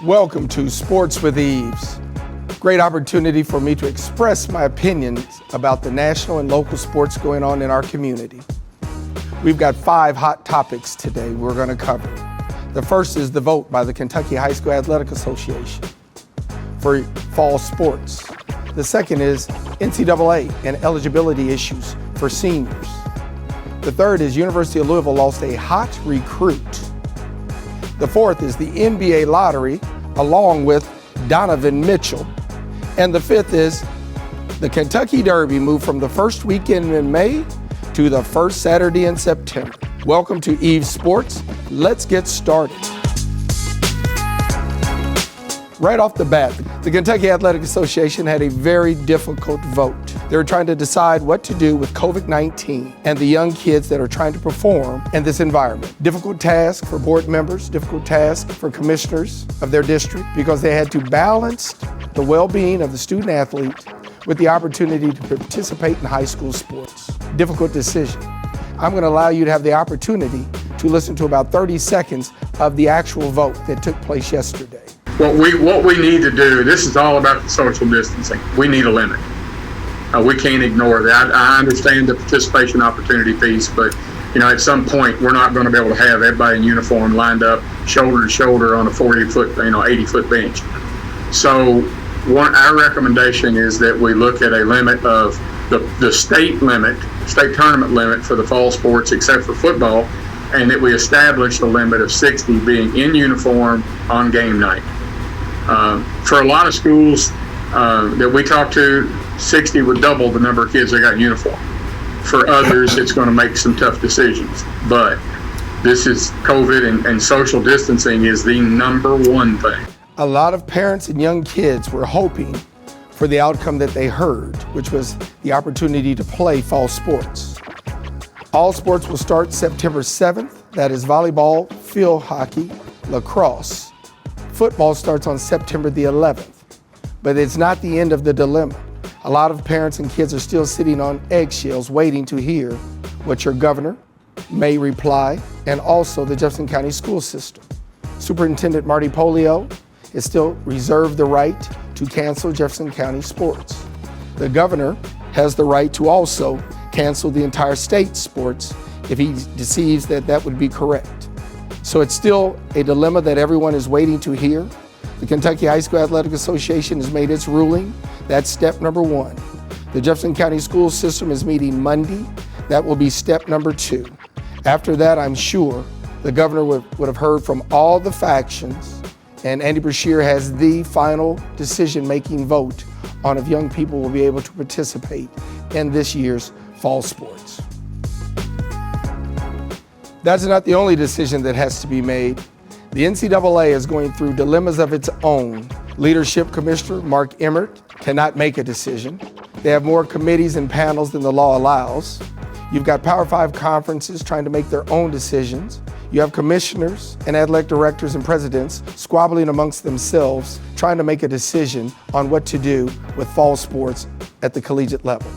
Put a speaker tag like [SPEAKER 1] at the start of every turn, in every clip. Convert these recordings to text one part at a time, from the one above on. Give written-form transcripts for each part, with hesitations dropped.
[SPEAKER 1] Welcome to Sports with Eaves. Great opportunity for me to express my opinions about the national and local sports going on in our community. We've got 5 hot topics today we're going to cover. The first is the vote by the Kentucky High School Athletic Association for fall sports. The second is NCAA and eligibility issues for seniors. The third is University of Louisville lost a hot recruit. The fourth is the NBA lottery along with Donovan Mitchell. And the fifth is the Kentucky Derby moved from the first weekend in May to the first Saturday in September. Welcome to Eaves Sports. Let's get started. Right off the bat, the Kentucky Athletic Association had a very difficult vote. They were trying to decide what to do with COVID-19 and the young kids that are trying to perform in this environment. Difficult task for board members, difficult task for commissioners of their district because they had to balance the well-being of the student athlete with the opportunity to participate in high school sports. Difficult decision. I'm going to allow you to have the opportunity to listen to about 30 seconds of the actual vote that took place yesterday.
[SPEAKER 2] What we need to do, this is all about the social distancing. We need a limit. We can't ignore that. I understand the participation opportunity piece, but at some point we're not going to be able to have everybody in uniform lined up shoulder to shoulder on a 40-foot, 80-foot bench. So our recommendation is that we look at a limit of the state tournament limit for the fall sports except for football, and that we establish a limit of 60 being in uniform on game night. For a lot of schools that we talked to, 60 would double the number of kids that got in uniform. For others, it's going to make some tough decisions. But this is COVID, and social distancing is the number one thing.
[SPEAKER 1] A lot of parents and young kids were hoping for the outcome that they heard, which was the opportunity to play fall sports. All sports will start September 7th. That is volleyball, field hockey, lacrosse. Football starts on September the 11th. But it's not the end of the dilemma. A lot of parents and kids are still sitting on eggshells waiting to hear what your governor may reply, and also the Jefferson County school system. Superintendent Marty Polio is still reserved the right to cancel Jefferson County sports. The governor has the right to also cancel the entire state sports if he deceives that would be correct. So it's still a dilemma that everyone is waiting to hear. The Kentucky High School Athletic Association has made its ruling. That's step number 1. The Jefferson County school system is meeting Monday. That will be step number 2. After that, I'm sure the governor would have heard from all the factions, and Andy Brashear has the final decision-making vote on if young people will be able to participate in this year's fall sports. That's not the only decision that has to be made. The NCAA is going through dilemmas of its own. Leadership Commissioner Mark Emmert cannot make a decision. They have more committees and panels than the law allows. You've got Power 5 conferences trying to make their own decisions. You have commissioners and athletic directors and presidents squabbling amongst themselves, trying to make a decision on what to do with fall sports at the collegiate level.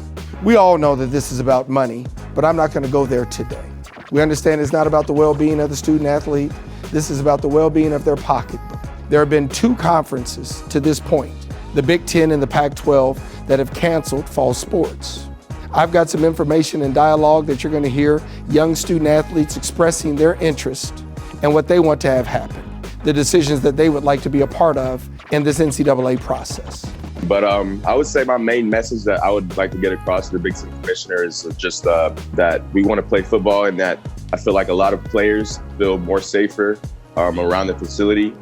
[SPEAKER 1] We all know that this is about money, but I'm not going to go there today. We understand it's not about the well-being of the student athlete. This is about the well-being of their pocketbook. There have been 2 conferences to this point, the Big Ten and the Pac-12, that have canceled fall sports. I've got some information and dialogue that you're going to hear young student athletes expressing their interest and what they want to have happen, the decisions that they would like to be a part of in this NCAA process.
[SPEAKER 3] But I would say my main message that I would like to get across to the Big Ten Commissioner is just that we want to play football, and that I feel like a lot of players feel more safer around the facility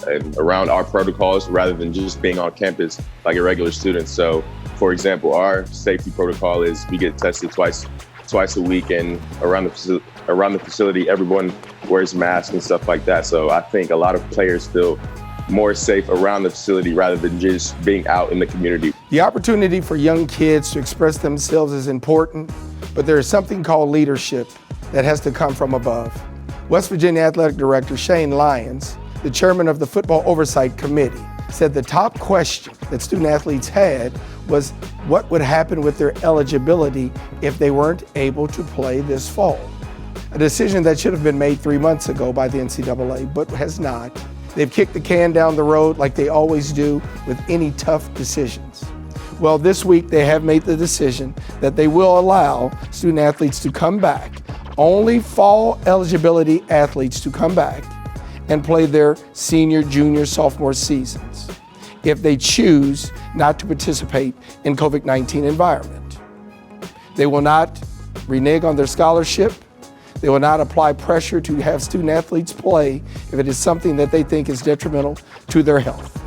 [SPEAKER 3] and around our protocols rather than just being on campus like a regular student. So, for example, our safety protocol is we get tested twice a week, and around the facility, everyone wears masks and stuff like that. So I think a lot of players feel more safe around the facility rather than just being out in the community.
[SPEAKER 1] The opportunity for young kids to express themselves is important, but there is something called leadership that has to come from above. West Virginia Athletic Director Shane Lyons, the chairman of the Football Oversight Committee, said the top question that student athletes had was what would happen with their eligibility if they weren't able to play this fall. A decision that should have been made 3 months ago by the NCAA, but has not. They've kicked the can down the road like they always do with any tough decisions. Well, this week they have made the decision that they will allow student athletes to come back, only fall eligibility athletes to come back and play their senior, junior, sophomore seasons if they choose not to participate in COVID-19 environment. They will not renege on their scholarship. They will not apply pressure to have student athletes play if it is something that they think is detrimental to their health.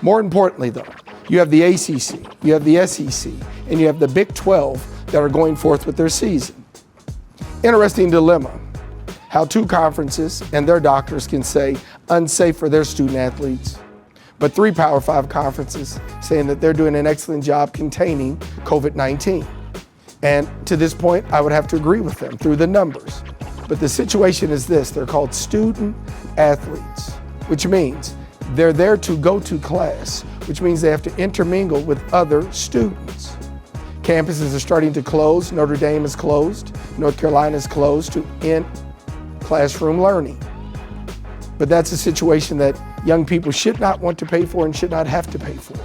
[SPEAKER 1] More importantly though, you have the ACC, you have the SEC, and you have the Big 12 that are going forth with their season. Interesting dilemma, how two conferences and their doctors can say unsafe for their student athletes, but three Power 5 conferences saying that they're doing an excellent job containing COVID-19. And to this point, I would have to agree with them through the numbers. But the situation is this, they're called student athletes, which means they're there to go to class, which means they have to intermingle with other students. Campuses are starting to close. Notre Dame is closed. North Carolina is closed to in-classroom learning. But that's a situation that young people should not want to pay for and should not have to pay for.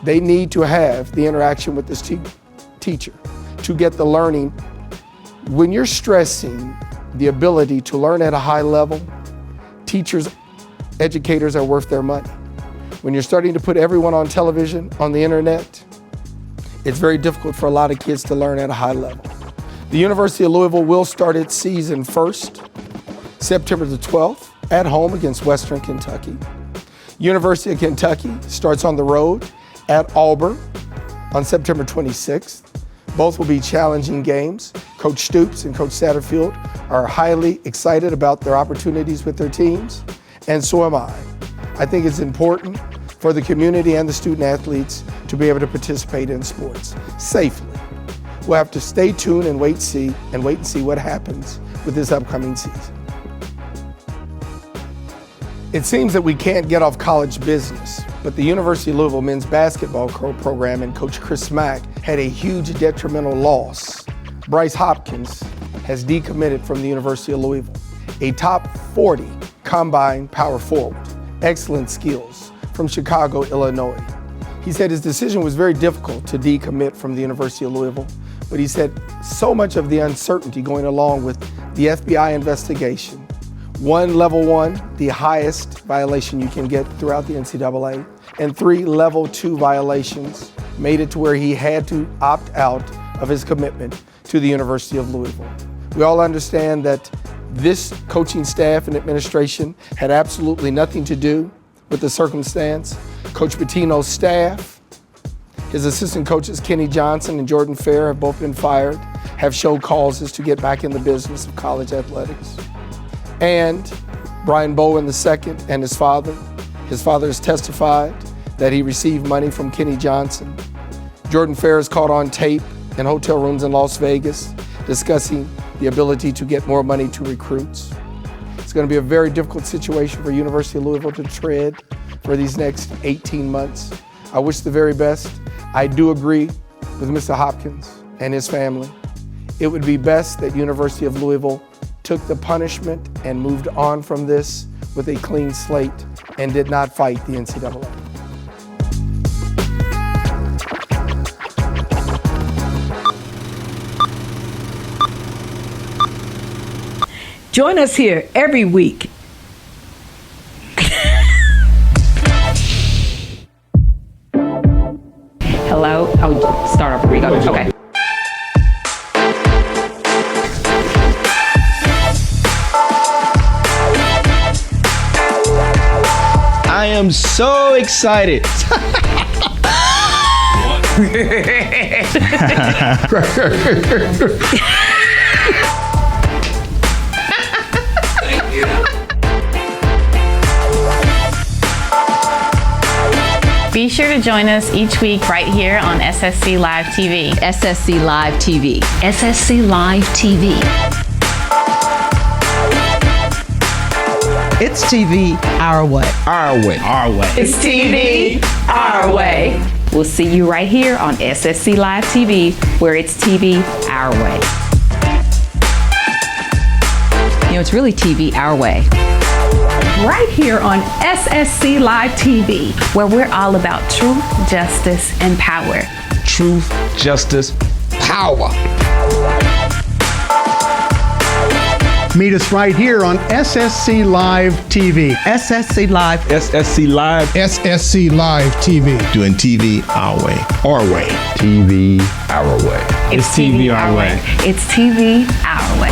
[SPEAKER 1] They need to have the interaction with this teacher to get the learning. When you're stressing the ability to learn at a high level, teachers, educators are worth their money. When you're starting to put everyone on television, on the internet, it's very difficult for a lot of kids to learn at a high level. The University of Louisville will start its season first, September the 12th, at home against Western Kentucky. University of Kentucky starts on the road at Auburn on September 26th. Both will be challenging games. Coach Stoops and Coach Satterfield are highly excited about their opportunities with their teams, and so am I. I think it's important for the community and the student athletes to be able to participate in sports safely. We'll have to stay tuned and wait and see what happens with this upcoming season. It seems that we can't get off college business, but the University of Louisville men's basketball program and Coach Chris Mack had a huge detrimental loss. Bryce Hopkins has decommitted from the University of Louisville, a top 40 combine power forward, excellent skills from Chicago, Illinois. He said his decision was very difficult to decommit from the University of Louisville, but he said so much of the uncertainty going along with the FBI investigation, level 1, the highest violation you can get throughout the NCAA, and 3 level 2 violations made it to where he had to opt out of his commitment to the University of Louisville. We all understand that this coaching staff and administration had absolutely nothing to do with the circumstance. Coach Pitino's staff, his assistant coaches Kenny Johnson and Jordan Fair have both been fired, have showed causes to get back in the business of college athletics. And Brian Bowen II and his father has testified that he received money from Kenny Johnson. Jordan Fair is caught on tape in hotel rooms in Las Vegas discussing the ability to get more money to recruits. It's going to be a very difficult situation for University of Louisville to tread for these next 18 months. I wish the very best. I do agree with Mr. Hopkins and his family. It would be best that University of Louisville took the punishment and moved on from this with a clean slate and did not fight the NCAA.
[SPEAKER 4] Join us here every week. Hello? I'll start off. Okay.
[SPEAKER 5] I am so excited.
[SPEAKER 6] Be sure to join us each week right here on SSC Live TV.
[SPEAKER 7] SSC Live TV. SSC Live TV.
[SPEAKER 8] It's TV our way.
[SPEAKER 5] Our way. Our way.
[SPEAKER 4] It's TV our way.
[SPEAKER 6] We'll see you right here on SSC Live TV, where it's TV our way.
[SPEAKER 7] You know, it's really TV our way.
[SPEAKER 6] right here on SSC Live TV, where we're all about truth, justice, and power.
[SPEAKER 5] Truth, justice, power.
[SPEAKER 9] Meet us right here on SSC Live TV.
[SPEAKER 8] SSC Live.
[SPEAKER 5] SSC Live.
[SPEAKER 10] SSC Live TV.
[SPEAKER 5] Doing TV our way. Our way.
[SPEAKER 3] TV our way.
[SPEAKER 6] It's TV our way. It's TV our way.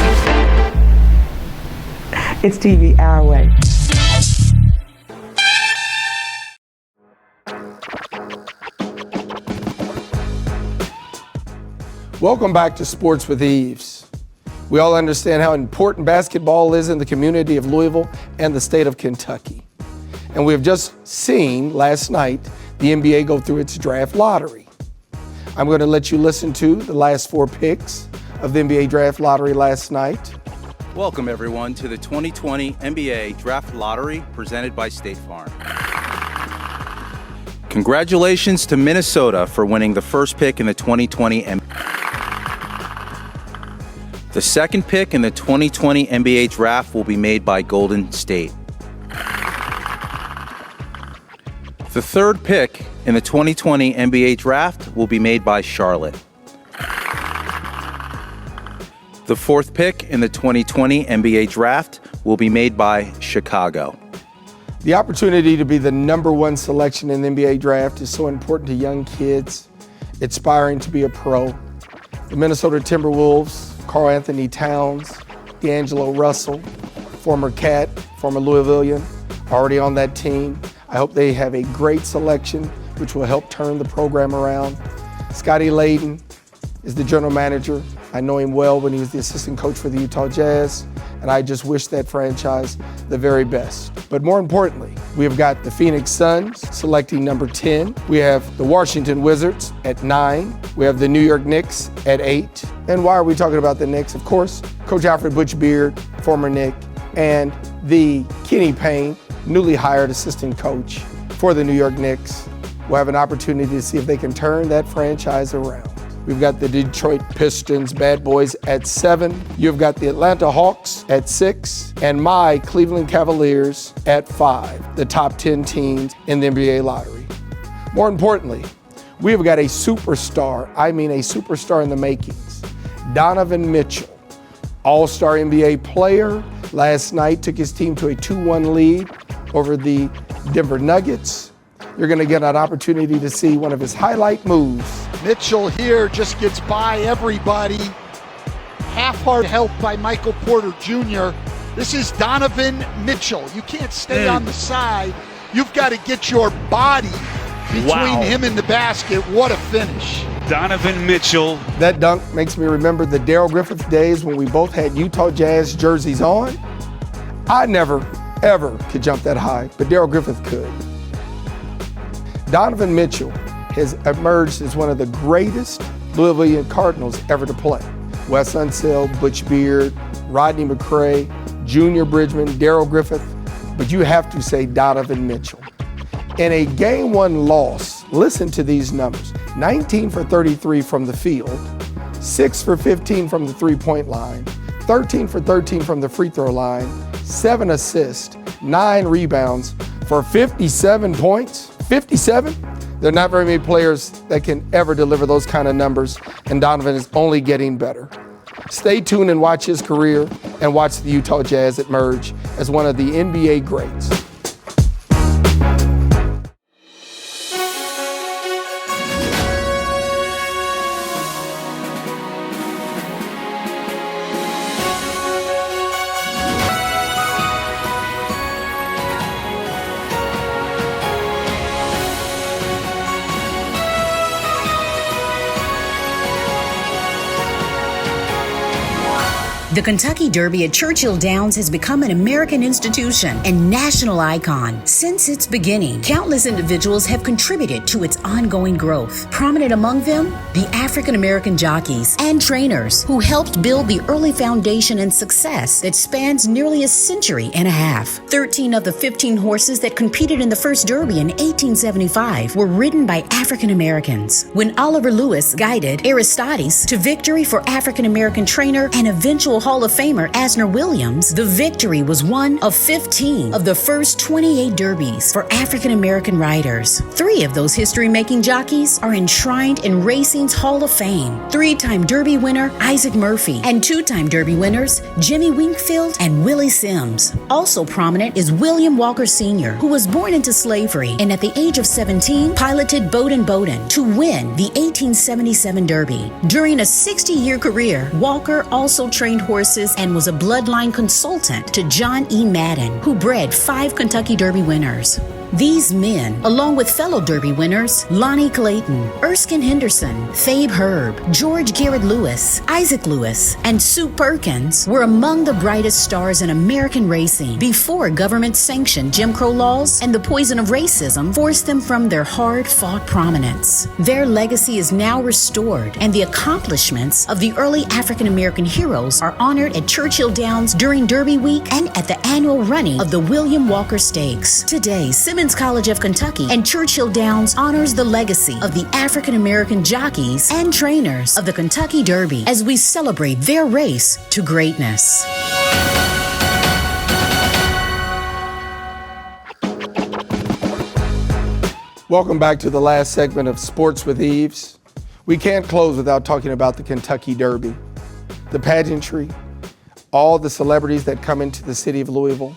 [SPEAKER 4] It's TV our way.
[SPEAKER 1] Welcome back to Sports with Eaves. We all understand how important basketball is in the community of Louisville and the state of Kentucky. And we have just seen last night the NBA go through its draft lottery. I'm going to let you listen to the last 4 picks of the NBA draft lottery last night.
[SPEAKER 11] Welcome everyone to the 2020 NBA Draft Lottery presented by State Farm. Congratulations to Minnesota for winning the first pick in the 2020 NBA. The second pick in the 2020 NBA Draft will be made by Golden State. The third pick in the 2020 NBA Draft will be made by Charlotte. The fourth pick in the 2020 NBA Draft will be made by Chicago.
[SPEAKER 1] The opportunity to be the number 1 selection in the NBA Draft is so important to young kids aspiring to be a pro. The Minnesota Timberwolves, Karl Anthony Towns, D'Angelo Russell, former Cat, former Louisvillian, already on that team. I hope they have a great selection, which will help turn the program around. Scotty Layden is the general manager. I know him well when he was the assistant coach for the Utah Jazz, and I just wish that franchise the very best. But more importantly, we have got the Phoenix Suns selecting number 10. We have the Washington Wizards at 9. We have the New York Knicks at 8. And why are we talking about the Knicks? Of course, Coach Alfred Butch Beard, former Knick, and the Kenny Payne, newly hired assistant coach for the New York Knicks, will have an opportunity to see if they can turn that franchise around. We've got the Detroit Pistons Bad Boys at 7. You've got the Atlanta Hawks at 6. And my Cleveland Cavaliers at 5, the top 10 teams in the NBA lottery. More importantly, we have got a superstar, a superstar in the makings. Donovan Mitchell, all-star NBA player, last night took his team to a 2-1 lead over the Denver Nuggets. You're going to get an opportunity to see one of his highlight moves.
[SPEAKER 10] Mitchell here just gets by everybody. Half-heart help by Michael Porter Jr. This is Donovan Mitchell. You can't stay on the side. You've got to get your body between him and the basket. What a finish.
[SPEAKER 12] Donovan Mitchell.
[SPEAKER 1] That dunk makes me remember the Darrell Griffith days when we both had Utah Jazz jerseys on. I never, ever could jump that high, but Darrell Griffith could. Donovan Mitchell has emerged as one of the greatest Louisvillian Cardinals ever to play. Wes Unseld, Butch Beard, Rodney McCray, Junior Bridgman, Darrell Griffith, but you have to say Donovan Mitchell. In a Game 1 loss, listen to these numbers: 19 for 33 from the field, 6 for 15 from the three-point line, 13 for 13 from the free throw line, 7 assists, 9 rebounds for 57 points. 57? There are not very many players that can ever deliver those kind of numbers, and Donovan is only getting better. Stay tuned and watch his career and watch the Utah Jazz emerge as one of the NBA greats.
[SPEAKER 7] The Kentucky Derby at Churchill Downs has become an American institution and national icon. Since its beginning, countless individuals have contributed to its ongoing growth. Prominent among them, the African American jockeys and trainers who helped build the early foundation and success that spans nearly a century and a half. 13 of the 15 horses that competed in the first Derby in 1875 were ridden by African Americans. When Oliver Lewis guided Aristides to victory for African American trainer and eventual Hall of Famer Asner Williams, the victory was one of 15 of the first 28 derbies for African American riders. 3 of those history-making jockeys are enshrined in racing's Hall of Fame. 3-time Derby winner Isaac Murphy and 2-time Derby winners Jimmy Wingfield and Willie Sims. Also prominent is William Walker Sr., who was born into slavery and at the age of 17 piloted Bowdoin Bowdoin to win the 1877 Derby. During a 60-year career, Walker also trained horses and was a bloodline consultant to John E. Madden, who bred 5 Kentucky Derby winners. These men, along with fellow Derby winners Lonnie Clayton, Erskine Henderson, Fabe Herb, George Garrett Lewis, Isaac Lewis, and Sue Perkins, were among the brightest stars in American racing before government-sanctioned Jim Crow laws and the poison of racism forced them from their hard-fought prominence. Their legacy is now restored, and the accomplishments of the early African-American heroes are honored at Churchill Downs during Derby Week and at the annual running of the William Walker Stakes. Today, Simmons College of Kentucky and Churchill Downs honors the legacy of the African-American jockeys and trainers of the Kentucky Derby as we celebrate their race to greatness.
[SPEAKER 1] Welcome back to the last segment of Sports with Eaves. We can't close without talking about the Kentucky Derby, the pageantry, all the celebrities that come into the city of Louisville,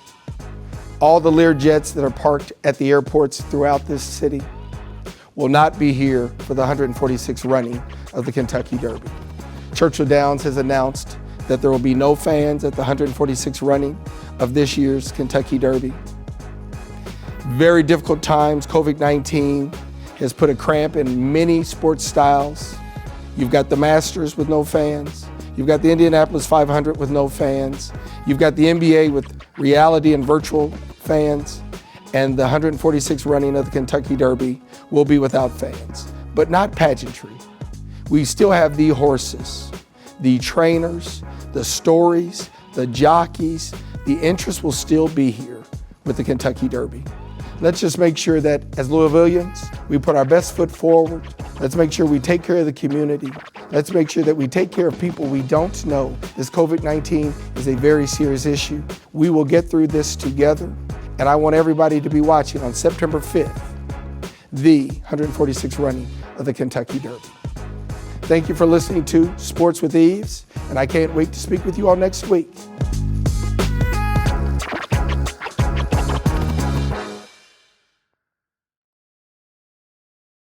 [SPEAKER 1] all the Lear jets that are parked at the airports throughout this city will not be here for the 146th running of the Kentucky Derby. Churchill Downs has announced that there will be no fans at the 146th running of this year's Kentucky Derby. Very difficult times. COVID-19 has put a cramp in many sports styles. You've got the Masters with no fans. You've got the Indianapolis 500 with no fans. You've got the NBA with reality and virtual fans. And the 146th running of the Kentucky Derby will be without fans, but not pageantry. We still have the horses, the trainers, the stories, the jockeys. The interest will still be here with the Kentucky Derby. Let's just make sure that as Louisvillians, we put our best foot forward. Let's make sure we take care of the community. Let's make sure that we take care of people we don't know. This COVID-19 is a very serious issue. We will get through this together. And I want everybody to be watching on September 5th, the 146th running of the Kentucky Derby. Thank you for listening to Sports with Eaves, and I can't wait to speak with you all next week.